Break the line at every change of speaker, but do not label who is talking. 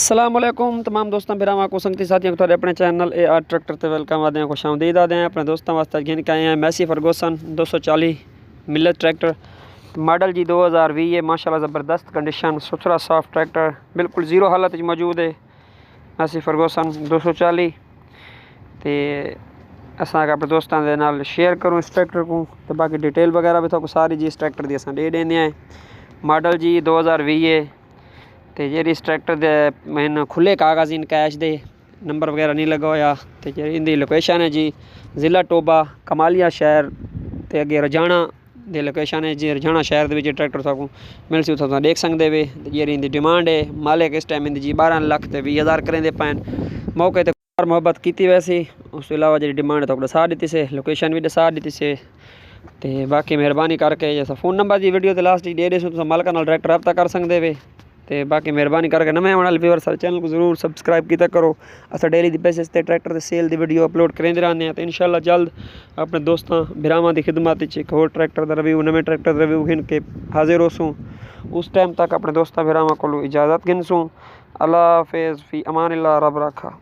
अस्सलामुअलैकुम तमाम दोस्तों भरावां को संगती साथियों को अपने चैनल ए आर ट्रैक्टर ते वेलकम आदे हैं, खुश आमदीद आदे हैं। अपने दोस्तों वास्ते गिन के आए हैं मैसी फर्गूसन 240 मिलत ट्रैक्टर मॉडल जी 2020 है। माशाल्लाह ज़बरदस्त कंडीशन, सुथरा साफ ट्रैक्टर बिल्कुल जीरो हालत मौजूद है। मैसी फर्गूसन 240 तो असा अपने दोस्तों के नाल शेयर करूँ इस ट्रैक्टर को, तो बाकी डिटेल वगैरह भी तो सारी जी इस ट्रैक्टर की अस दे देने हैं। मॉडल जी 2020 है तो जी इस ट्रैक्टर दे मैंने खुले कागज़ इन कैश दे नंबर वगैरह नहीं लगा होया। तो जी इनकी लोकेशन है जी ज़िला टोबा कमालिया शहर ते अगे रजाना दे लोकेशन है जी। रजाना शहर के ट्रैक्टर तुहानू मिल सी उत्थों देख सकते वे। जी इनकी डिमांड है मालिक इस टाइम इनकी जी 12 लाख ते 20,000 करेंदे पैन मौके ते मुहब्बत की वैसे। उस तो इलावा जी डिमांड तो दसा दी से, लोकेशन भी दसा दी से। तो बाकी मेहरबानी करके जैसा फ़ोन नंबर जी वीडियो के लास्ट दे दे सो मालिक नाल डायरेक्ट रब्ता कर सकते वे। तो बाकी मेहरबानी करके नवे आने वाले व्यूअर सारे चैनल को जरूर सबसक्राइब किया करो। अस डेली की बेसिस ते ट्रैक्टर के सेल की वीडियो अपलोड करेंदे रहने। तो इंशाल्लाह जल्द अपने दोस्तों भरावां की खिदमत एक होर ट्रैक्टर का रिव्यू नवे ट्रैक्टर का रिव्यू गिन के हाजिर होसूँ। उस टाइम तक अपने दोस्तों भरावां को इजाज़त गिनसूँ। अल्लाह हाफिज़, फ़ी अमान अल्लाह, रब रखा।